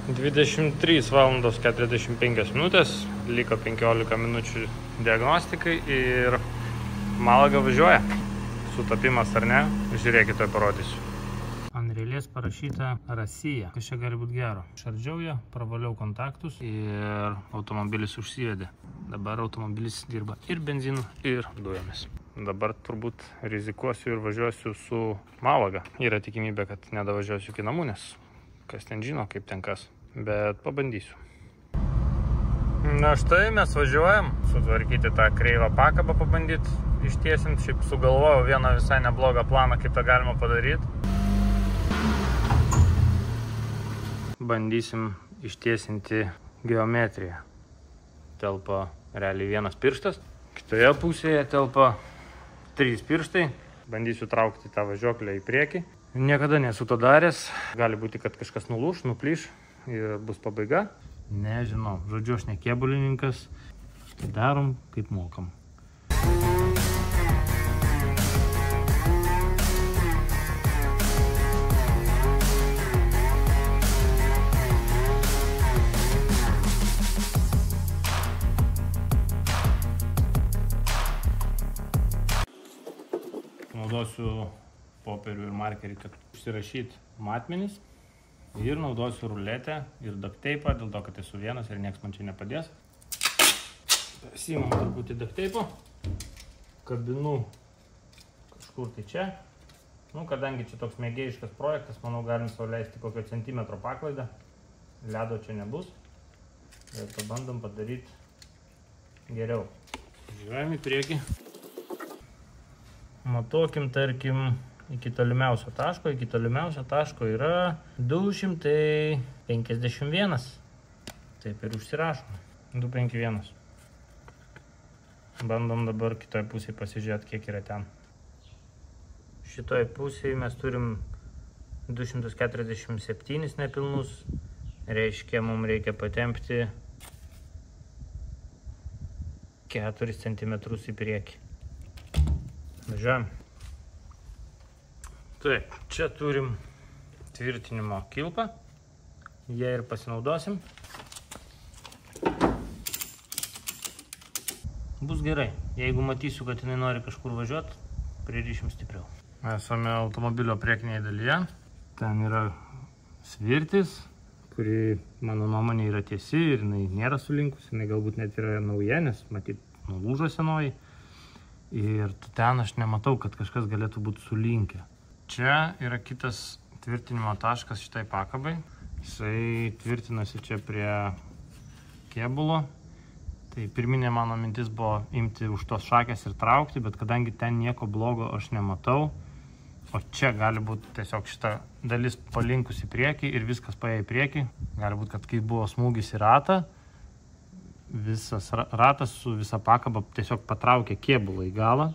23 valandos 45 minutės, liko 15 minučių diagnostikai ir Malaga važiuoja. Sutapimas ar ne, žiūrėkit, tai parodysiu. Ant reilės parašyta Rasija, kas čia gali būti gero. Šardžiau ją, pravaliau kontaktus ir automobilis užsivedė. Dabar automobilis dirba ir benzinu, ir dujomis. Dabar turbūt rizikuosiu ir važiuosiu su Malaga. Yra tikimybė, kad nedavažiuosiu iki namų, nes kas ten žino, kaip ten kas. Bet pabandysiu. Na štai mes važiuojam sutvarkyti tą kreivą pakabą, pabandyti ištiesinti. Šiaip sugalvojau vieną visai neblogą planą, kaip tą galima padaryti. Bandysim ištiesinti geometriją. Telpa realiai vienas pirštas. Kitoje pusėje telpa 3 pirštai. Bandysiu traukti tą važiuoklę į priekį. Niekada nesu to daręs. Gali būti, kad kažkas nulūš, nuplyš ir bus pabaiga. Nežinau. Žodžiu, aš ne kėbulininkas. Darom kaip mokam. Naudosiu popierių ir markerį, kad užsirašyti matmenis. Ir naudosiu ruletę ir duct tape'ą, dėl to, kad esu vienas ir nieks man čia nepadės. Pasimam truputį duct tape'o. Kabinu kažkur tai čia. Kadangi čia toks mėgėjiškas projektas, manau, galim sau leisti kokio centimetro paklaidą. Ledo čia nebus. Ir pabandom padaryti geriau. Žiūrėjom į priekį. Matuokim, tarkim, iki tolimiausio taško. Iki tolimiausio taško yra 251. Taip ir užsirašom. 251. Bandom dabar kitoje pusėje pasižiūrėti, kiek yra ten. Šitoje pusėje mes turim 247 nepilnus. Reiškia, mums reikia patempti 4 cm į priekį. Važiuojam. Taip, čia turim tvirtinimo kilpą. Jie ir pasinaudosim. Bus gerai. Jeigu matysiu, kad jinai nori kažkur važiuoti, pririšim stipriau. Esame automobilio priekinėje dalyje. Ten yra svirtis, kuri, mano nuomonė, yra tiesi ir jinai nėra sulinkusi. Jinai galbūt net yra nauja, nes matyt, nulūžo senoji. Ir ten aš nematau, kad kažkas galėtų būti sulinkę. Čia yra kitas tvirtinimo taškas šitai pakabai. Jisai tvirtinasi čia prie kėbulo. Tai pirminė mano mintis buvo imti už tos šakės ir traukti, bet kadangi ten nieko blogo aš nematau, o čia gali būti tiesiog šita dalis palinkus į priekį ir viskas paėjo į priekį. Gali būti, kad kai buvo smūgis į ratą, visas ratas su visa pakaba tiesiog patraukė kėbulą į galą.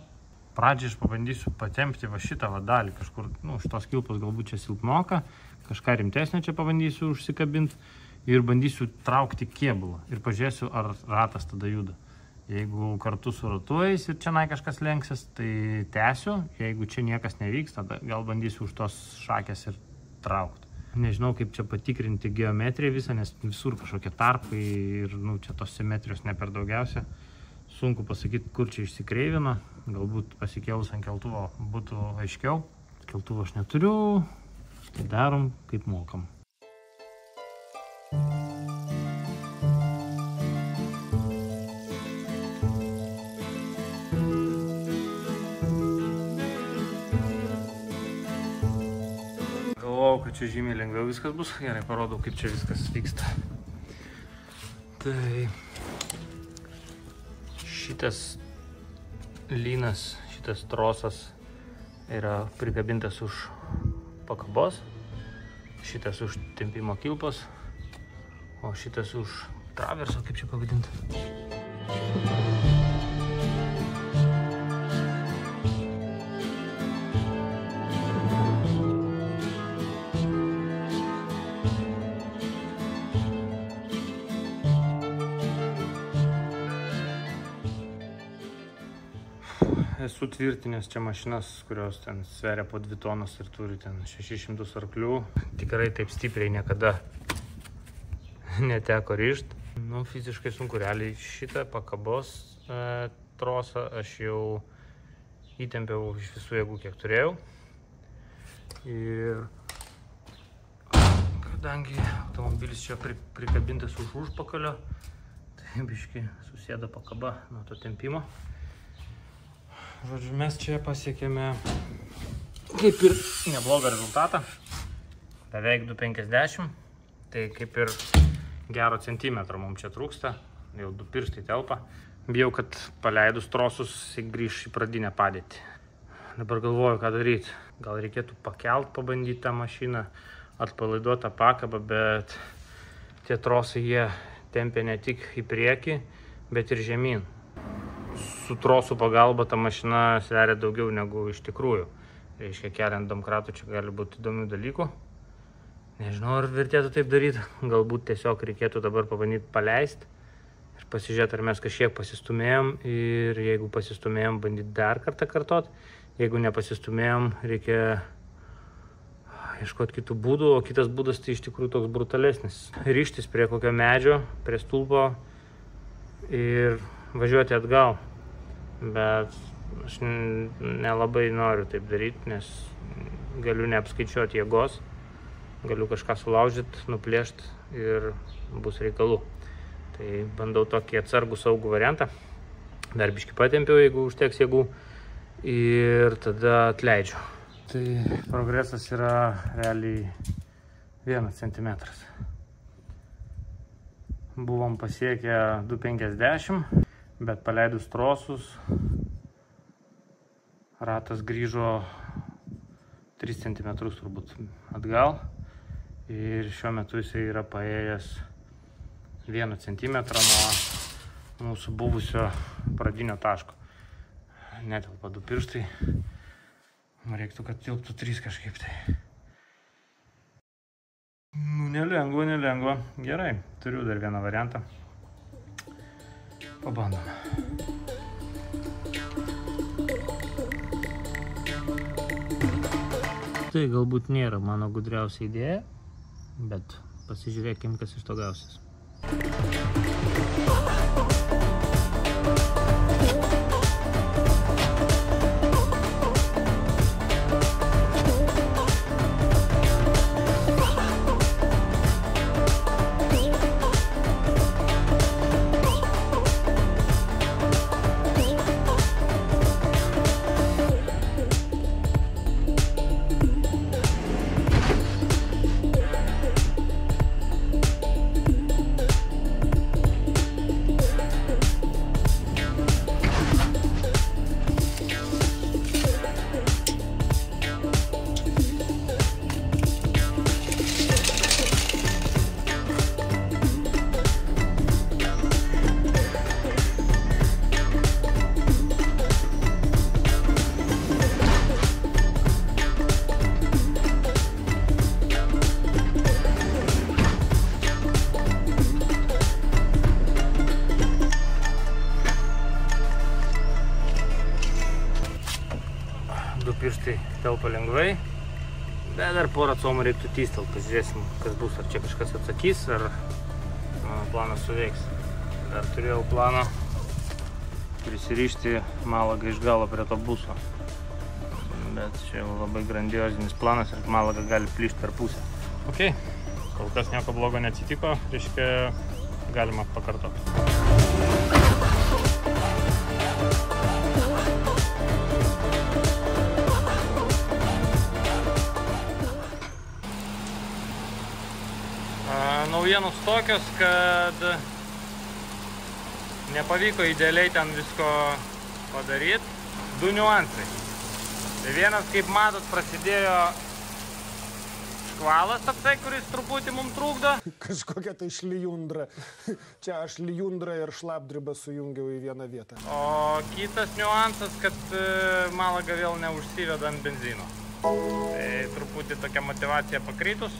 Pradžiai aš pabandysiu patempti va šitą dalį kažkur, šitos kilpos galbūt čia silpnoka, kažką rimtesnio čia pabandysiu užsikabinti ir bandysiu traukti kėbulą ir pažiūrėsiu, ar ratas tada juda. Jeigu kartu su ratu eis ir čia kažkas lenksis, tai tęsiu, jeigu čia niekas nevyks, tada gal bandysiu už tos šakės ir traukti. Nežinau, kaip čia patikrinti geometriją visą, nes visur kažkokie tarpai ir čia tos simetrijos ne per daugiausia. Sunku pasakyti, kur čia išsikreivina. Galbūt pasikėlus ant keltuvo būtų aiškiau. Keltuvo aš neturiu, tai darom kaip mokam. Kad čia žymiai lengviau viskas bus. Gerai, parodau, kaip čia viskas vyksta. Tai šitas lynas, šitas trosas yra prikabintas už pakabos, šitas už tempimo kilpos, o šitas už traverso, kaip čia pavadinti. Esu tvirtinęs čia mašinas, kurios ten sveria po 2 tonas ir turi ten 600 arklių. Tikrai taip stipriai niekada neteko rišt. Nu, fiziškai sunku, realiai šitą pakabos trosą aš jau įtempiau iš visų jėgų, kiek turėjau. Ir kadangi automobilis čia prikabintas už užpakalio, tai biškai susėda pakaba nuo to tempimo. Žodžiu, mes čia pasiekėme kaip ir neblogą rezultatą. Beveik 2,50. Tai kaip ir gero centimetro mums čia trūksta. Jau 2 pirštai telpa. Bijau, kad paleidus trosus grįš į pradinę padėtį. Dabar galvoju, ką daryti. Gal reikėtų pakelt, pabandyti tą mašiną, atpalaiduoti tą pakabą, bet tie trosai jie tempia ne tik į priekį, bet ir žemyn. Su trosų pagalba ta mašina sveria daugiau negu iš tikrųjų. Reiškia, keliant domkratų čia gali būti įdomių dalykų. Nežinau, ar vertėtų taip daryti. Galbūt tiesiog reikėtų dabar pabandyti paleisti ir pasižiūrėti, ar mes kažkiek pasistumėjom. Ir jeigu pasistumėjom, bandyti dar kartą kartot. Jeigu nepasistumėjom, reikia ieškoti kitų būdų, o kitas būdas tai iš tikrųjų toks brutalesnis. Rištis prie kokio medžio, prie stulpo ir važiuoti atgal. Bet aš nelabai noriu taip daryti, nes galiu neapskaičiuoti jėgos. Galiu kažką sulaužyti, nuplėšti ir bus reikalų. Tai bandau tokį atsargų saugų variantą. Dar biškį patempiau, jeigu užteks jėgų. Ir tada atleidžiu. Tai progresas yra realiai 1 centimetras. Buvom pasiekę 2,50, bet paleidus trosus ratas grįžo 3 centimetrus turbūt atgal. Ir šiuo metu jisai yra paėjęs 1 centimetrą nuo mūsų buvusio pradinio taško. Netelpa 2 pirštai. Reiktų, kad tilptų 3 kažkaip tai. Nu, nelengva. Gerai, turiu dar vieną variantą. Pabandom. Tai galbūt nėra mano gudriausia idėja, bet pasižiūrėkim, kas iš to gausis. Pirštai telpa lengvai, bet dar porą comų reiktų tystelt. Pažiūrėsim, kas bus, ar čia kažkas atsakys, ar mano planas suveiks. Dar turėjau planą prisirišti malagą iš galo prie to buso, bet čia jau labai grandiozinis planas ir malaga gali plyšti per pusę. Ok, kol kas nieko blogo neatsitiko, reiškia galima pakartoti. Naujienos tokios, kad nepavyko idealiai ten visko padaryti. 2 niuansai. Tai vienas, kaip matot, prasidėjo škvalas toksai, kuris truputį mums trukdo. Kažkokia tai šlijundra. Čia aš šlijundrą ir šlapdribą sujungiau į vieną vietą. O kitas niuansas, kad malaga vėl neužsiveda ant benzino. Tai truputį tokia motyvacija pakritus.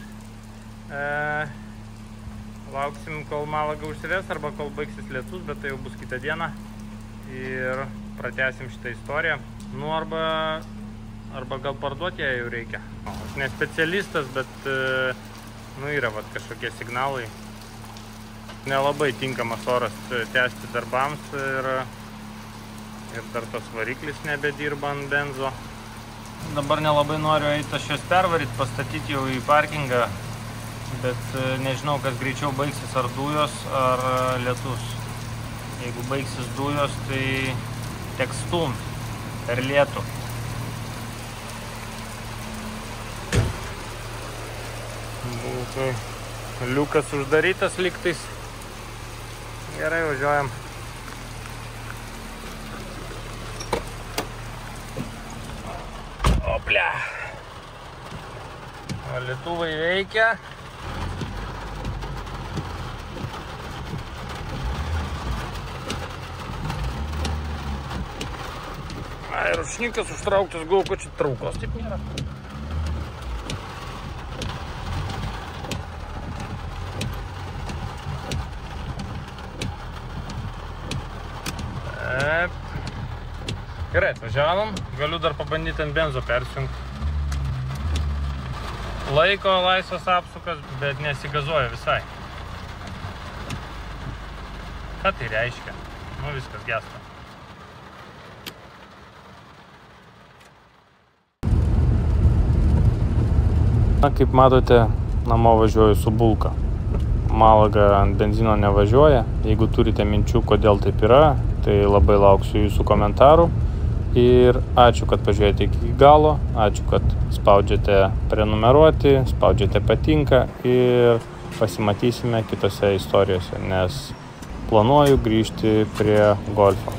Lauksim, kol malaga užsives arba kol baigsis lietus, bet tai jau bus kitą dieną. Ir pratęsim šitą istoriją. Nu, arba gal parduoti ją jau reikia. Aš ne specialistas, bet nu, yra vat kažkokie signalai. Nelabai tinkamas oras tęsti darbams ir dar tas variklis nebedirba ant benzo. Dabar nelabai noriu eiti aš juos pervaryti, pastatyti jau į parkingą, bet nežinau, kas greičiau baigsis, ar dujos, ar lietus. Jeigu baigsis dujos, tai teks stumt per lietų. Būtų liukas uždarytas lygtais. Gerai, važiuojam. Oplia. Valytuvai veikia. Ai, rušnikas užtrauktas, galvoju, kad čia traukos taip nėra. Gerai, atvažiavom, galiu dar pabandyti ant benzo persijungti. Laiko laisvas apsukas, bet nesigazuoja visai. Ką tai reiškia? Nu, viskas gesta. Na, kaip matote, namo važiuoju su bulka. Malaga ant benzino nevažiuoja. Jeigu turite minčių, kodėl taip yra, tai labai lauksiu jūsų komentarų. Ir ačiū, kad pažiūrėjote iki galo, ačiū, kad spaudžiate prenumeruoti, spaudžiate patinka ir pasimatysime kitose istorijose, nes planuoju grįžti prie golfo.